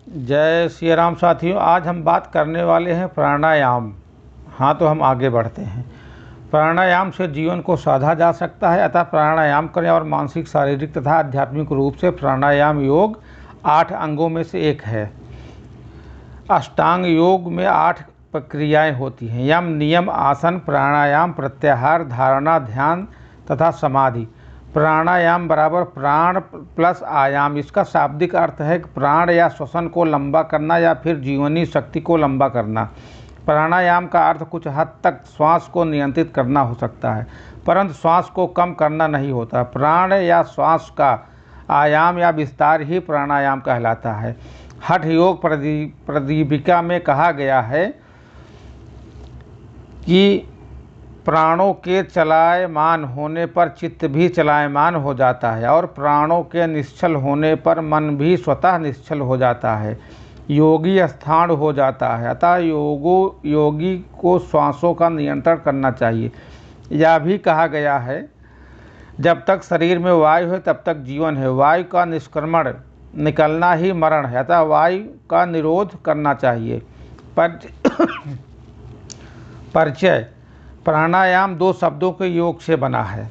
जय श्री राम साथियों, आज हम बात करने वाले हैं प्राणायाम। हाँ, तो हम आगे बढ़ते हैं। प्राणायाम से जीवन को साधा जा सकता है, अतः प्राणायाम करें और मानसिक, शारीरिक तथा आध्यात्मिक रूप से प्राणायाम योग 8 अंगों में से एक है। अष्टांग योग में 8 प्रक्रियाएं होती हैं: यम, नियम, आसन, प्राणायाम, प्रत्याहार, धारणा, ध्यान तथा समाधि। प्राणायाम बराबर प्राण प्लस आयाम। इसका शाब्दिक अर्थ है कि प्राण या श्वसन को लंबा करना या फिर जीवनी शक्ति को लंबा करना। प्राणायाम का अर्थ कुछ हद तक श्वास को नियंत्रित करना हो सकता है, परंतु श्वास को कम करना नहीं होता। प्राण या श्वास का आयाम या विस्तार ही प्राणायाम कहलाता है। हठ योग प्रदीपिका में कहा गया है कि प्राणों के चलायमान होने पर चित्त भी चलायमान हो जाता है और प्राणों के निश्चल होने पर मन भी स्वतः निश्चल हो जाता है, योगी स्थान हो जाता है। अतः योगी को श्वासों का नियंत्रण करना चाहिए। यह भी कहा गया है, जब तक शरीर में वायु है तब तक जीवन है। वायु का निष्क्रमण निकलना ही मरण है, अतः वायु का निरोध करना चाहिए। परिचय: प्राणायाम 2 शब्दों के योग से बना है।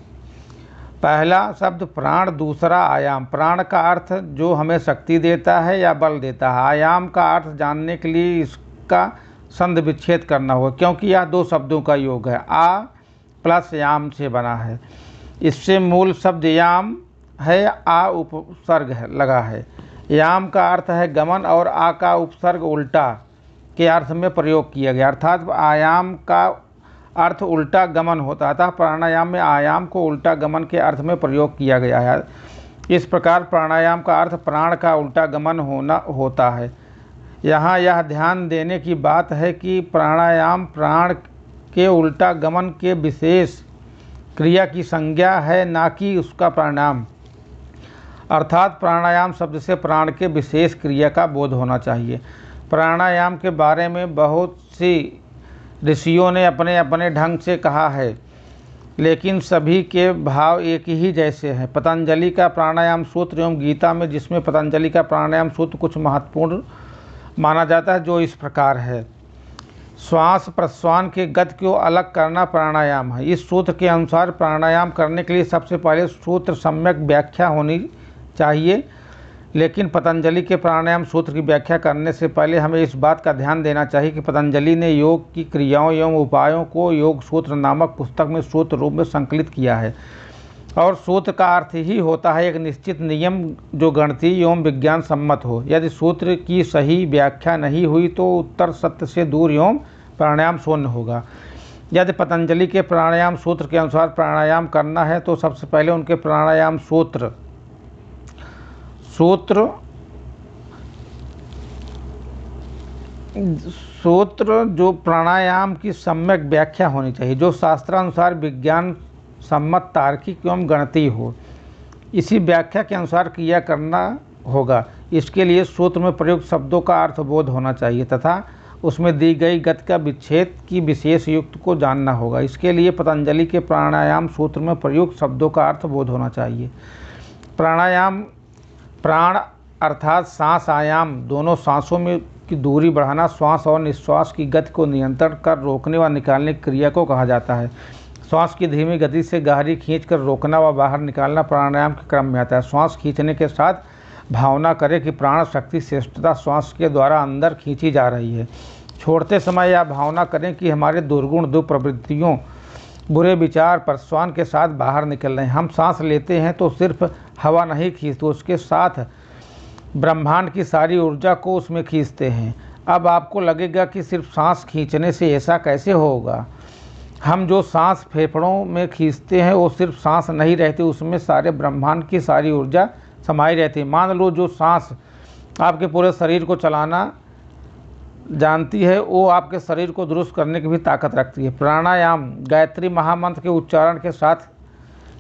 पहला शब्द प्राण, दूसरा आयाम। प्राण का अर्थ जो हमें शक्ति देता है या बल देता है। आयाम का अर्थ जानने के लिए इसका संधि विच्छेद करना होगा, क्योंकि यह 2 शब्दों का योग है। आ प्लस याम से बना है। इससे मूल शब्द याम है, आ उपसर्ग लगा है। याम का अर्थ है गमन और आ का उपसर्ग उल्टा के अर्थ में प्रयोग किया गया, अर्थात आयाम का अर्थ उल्टा गमन होता है। अतः प्राणायाम में आयाम को उल्टा गमन के अर्थ में प्रयोग किया गया है। इस प्रकार प्राणायाम का अर्थ प्राण का उल्टा गमन होना होता है। यहाँ यह ध्यान देने की बात है कि प्राणायाम प्राण के उल्टा गमन के विशेष क्रिया की संज्ञा है, ना कि उसका परिणाम। अर्थात प्राणायाम शब्द से प्राण के विशेष क्रिया का बोध होना चाहिए। प्राणायाम के बारे में बहुत सी ऋषियों ने अपने अपने ढंग से कहा है, लेकिन सभी के भाव एक ही जैसे हैं। पतंजलि का प्राणायाम सूत्र एवं गीता में, जिसमें पतंजलि का प्राणायाम सूत्र कुछ महत्वपूर्ण माना जाता है, जो इस प्रकार है: श्वास प्रश्वास के गति को अलग करना प्राणायाम है। इस सूत्र के अनुसार प्राणायाम करने के लिए सबसे पहले सूत्र सम्यक व्याख्या होनी चाहिए, लेकिन पतंजलि के प्राणायाम सूत्र की व्याख्या करने से पहले हमें इस बात का ध्यान देना चाहिए कि पतंजलि ने योग की क्रियाओं एवं उपायों को योग सूत्र नामक पुस्तक में सूत्र रूप में संकलित किया है, और सूत्र का अर्थ ही होता है एक निश्चित नियम जो गणितीय एवं विज्ञान सम्मत हो। यदि सूत्र की सही व्याख्या नहीं हुई तो उत्तर सत्य से दूर एवं प्राणायाम शून्य होगा। यदि पतंजलि के प्राणायाम सूत्र के अनुसार प्राणायाम करना है तो सबसे पहले उनके प्राणायाम सूत्र जो प्राणायाम की सम्यक व्याख्या होनी चाहिए, जो शास्त्रानुसार विज्ञान सम्मत, तार्किक एवं गणितीय हो। इसी व्याख्या के अनुसार क्रिया करना होगा। इसके लिए सूत्र में प्रयुक्त शब्दों का अर्थबोध होना चाहिए तथा उसमें दी गई गति का विच्छेद की विशेष युक्त को जानना होगा। इसके लिए पतंजलि के प्राणायाम सूत्र में प्रयुक्त शब्दों का अर्थबोध होना चाहिए। प्राणायाम प्राण अर्थात सांस, आयाम दोनों सांसों में की दूरी बढ़ाना, श्वास और निश्वास की गति को नियंत्रण कर रोकने व निकालने की क्रिया को कहा जाता है। श्वास की धीमी गति से गहरी खींचकर रोकना व बाहर निकालना प्राणायाम के क्रम में आता है। श्वास खींचने के साथ भावना करें कि प्राण शक्ति श्रेष्ठता श्वास के द्वारा अंदर खींची जा रही है। छोड़ते समय यह भावना करें कि हमारे दुर्गुण, दुष्प्रवृत्तियों, बुरे विचार प्रश्वास के साथ बाहर निकल रहे हैं। हम सांस लेते हैं तो सिर्फ हवा नहीं खींचते, उसके साथ ब्रह्मांड की सारी ऊर्जा को उसमें खींचते हैं। अब आपको लगेगा कि सिर्फ सांस खींचने से ऐसा कैसे होगा। हम जो सांस फेफड़ों में खींचते हैं वो सिर्फ सांस नहीं रहती, उसमें सारे ब्रह्मांड की सारी ऊर्जा समाई रहती है। मान लो जो सांस आपके पूरे शरीर को चलाना जानती है, वो आपके शरीर को दुरुस्त करने की भी ताकत रखती है। प्राणायाम गायत्री महामंत्र के उच्चारण के साथ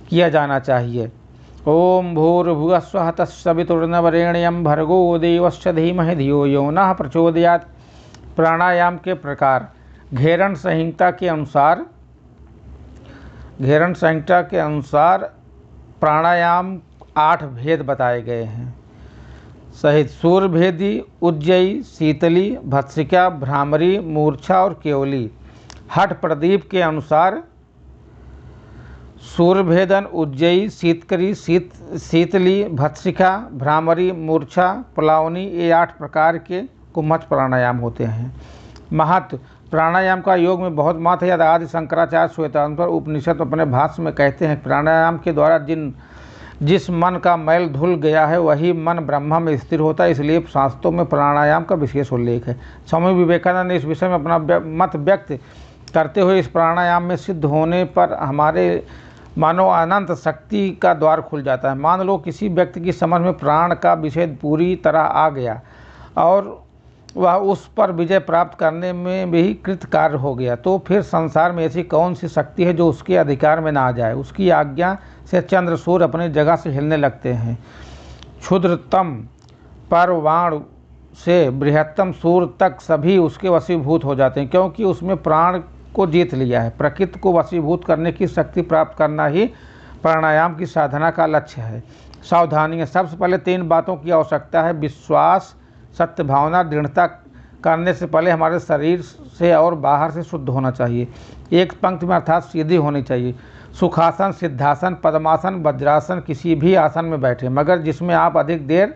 किया जाना चाहिए। ओम भूर्भुवः स्वः तत्सवितुर्वरेण्यं भर्गो देवस्य धीमहि धियो यो नः प्रचोदयात्। प्राणायाम के प्रकार: घेरण संहिता के अनुसार प्राणायाम 8 भेद बताए गए हैं। सहित सूर्यभेदी, उज्जयी, शीतली, भत्सिका, भ्रामरी, मूर्छा और केवली। हठ प्रदीप के अनुसार सूर्यभेदन, उज्जयी, शीतकरी, शीतली, भत्सिका, भ्रामरी, मूर्छा, प्लावनी, ये 8 प्रकार के कुम्भस्थ प्राणायाम होते हैं। महत्व: प्राणायाम का योग में बहुत महत्व है। आदि शंकराचार्य श्वेतांबर उपनिषद अपने भाष्य में कहते हैं, प्राणायाम के द्वारा जिस मन का मैल धुल गया है वही मन ब्रह्म में स्थिर होता है, इसलिए शास्त्रों में प्राणायाम का विशेष उल्लेख है। स्वामी विवेकानंद ने इस विषय में अपना मत व्यक्त करते हुए इस प्राणायाम में सिद्ध होने पर हमारे मानो अनंत शक्ति का द्वार खुल जाता है। मान लो किसी व्यक्ति की समझ में प्राण का विषय पूरी तरह आ गया और वह उस पर विजय प्राप्त करने में भी कृतकार्य हो गया, तो फिर संसार में ऐसी कौन सी शक्ति है जो उसके अधिकार में ना आ जाए। उसकी आज्ञा से चंद्र सूर्य अपनी जगह से हिलने लगते हैं। क्षुद्रतम परमाणु से बृहत्तम सूर्य तक सभी उसके वशीभूत हो जाते हैं, क्योंकि उसमें प्राण को जीत लिया है। प्रकृति को वशीभूत करने की शक्ति प्राप्त करना ही प्राणायाम की साधना का लक्ष्य है। सावधानी: सबसे पहले 3 बातों की आवश्यकता है। विश्वास, सत्य भावना, दृढ़ता करने से पहले हमारे शरीर से और बाहर से शुद्ध होना चाहिए। एक पंक्ति में अर्थात सीधी होनी चाहिए। सुखासन, सिद्धासन, पद्मासन, वज्रासन, किसी भी आसन में बैठे, मगर जिसमें आप अधिक देर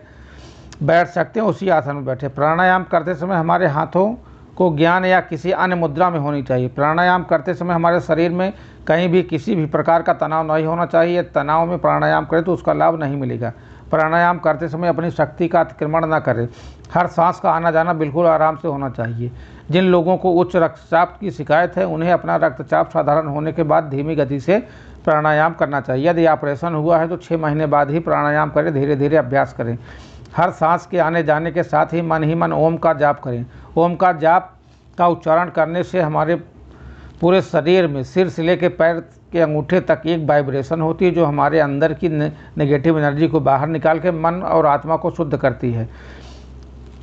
बैठ सकते हैं उसी आसन में बैठे। प्राणायाम करते समय हमारे हाथों को ज्ञान या किसी अन्य मुद्रा में होनी चाहिए। प्राणायाम करते समय हमारे शरीर में कहीं भी किसी भी प्रकार का तनाव नहीं होना चाहिए। तनाव में प्राणायाम करें तो उसका लाभ नहीं मिलेगा। प्राणायाम करते समय अपनी शक्ति का अतिक्रमण न करें। हर सांस का आना जाना बिल्कुल आराम से होना चाहिए। जिन लोगों को उच्च रक्तचाप की शिकायत है उन्हें अपना रक्तचाप साधारण होने के बाद धीमी गति से प्राणायाम करना चाहिए। यदि ऑपरेशन हुआ है तो 6 महीने बाद ही प्राणायाम करें, धीरे धीरे अभ्यास करें। हर सांस के आने जाने के साथ ही मन ओम का जाप करें। ओम का जाप का उच्चारण करने से हमारे पूरे शरीर में सिर से लेकर पैर के अंगूठे तक एक वाइब्रेशन होती है जो हमारे अंदर की नेगेटिव एनर्जी को बाहर निकाल के मन और आत्मा को शुद्ध करती है।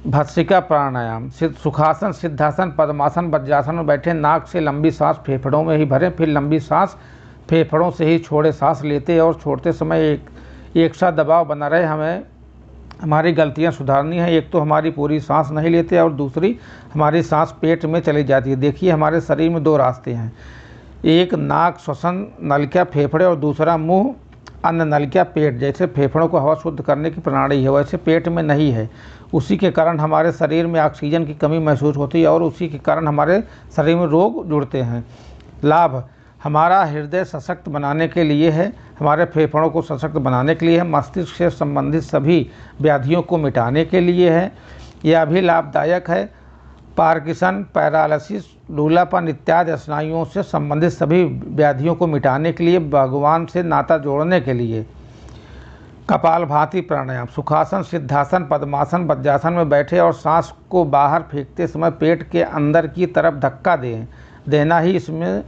भत्सिका प्राणायाम: सुखासन, सिद्धासन, पद्मासन, वज्रासन में बैठे नाक से लंबी सांस फेफड़ों में ही भरें, फिर लंबी सांस फेफड़ों से ही छोड़े। सांस लेते और छोड़ते समय एक साथ दबाव बना रहे। हमें हमारी गलतियां सुधारनी है। एक तो हमारी पूरी सांस नहीं लेते और दूसरी हमारी सांस पेट में चली जाती है। देखिए, हमारे शरीर में 2 रास्ते हैं, एक नाक श्वसन नलिका फेफड़े और दूसरा मुंह अन्न नलिका पेट। जैसे फेफड़ों को हवा शुद्ध करने की प्रणाली है वैसे पेट में नहीं है। उसी के कारण हमारे शरीर में ऑक्सीजन की कमी महसूस होती है और उसी के कारण हमारे शरीर में रोग जुड़ते हैं। लाभ: हमारा हृदय सशक्त बनाने के लिए है, हमारे फेफड़ों को सशक्त बनाने के लिए है, मस्तिष्क से संबंधित सभी व्याधियों को मिटाने के लिए है। यह भी लाभदायक है। पार्किंसन, पैरालिसिस, लूलापन इत्यादि स्नायुओं से संबंधित सभी व्याधियों को मिटाने के लिए, भगवान से नाता जोड़ने के लिए। कपालभाति प्राणायाम: सुखासन, सिद्धासन, पद्मासन, वज्रासन में बैठे और सांस को बाहर फेंकते समय पेट के अंदर की तरफ धक्का देना ही इसमें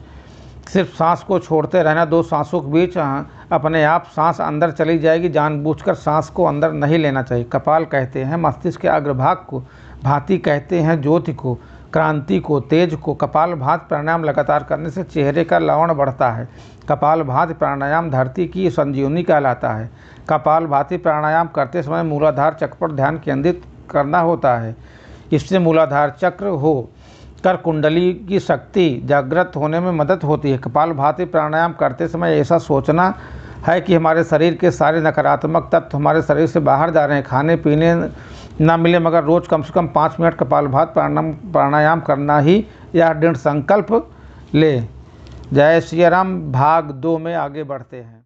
सिर्फ सांस को छोड़ते रहना। 2 सांसों के बीच अपने आप सांस अंदर चली जाएगी। जानबूझकर सांस को अंदर नहीं लेना चाहिए। कपाल कहते हैं मस्तिष्क के अग्रभाग को, भाति कहते हैं ज्योति को, क्रांति को, तेज को। कपालभाति प्राणायाम लगातार करने से चेहरे का लावण्य बढ़ता है। कपालभाति प्राणायाम धरती की संजीवनी कहलाता है। कपालभाति प्राणायाम करते समय मूलाधार चक्र पर ध्यान केंद्रित करना होता है। इससे मूलाधार चक्र हो कर कुंडली की शक्ति जागृत होने में मदद होती है। कपालभाति प्राणायाम करते समय ऐसा सोचना है कि हमारे शरीर के सारे नकारात्मक तत्व हमारे शरीर से बाहर जा रहे हैं। खाने पीने ना मिले मगर रोज़ कम से कम 5 मिनट कपालभाति प्राणायाम करना ही यह दृढ़ संकल्प ले। जय श्री राम। भाग 2 में आगे बढ़ते हैं।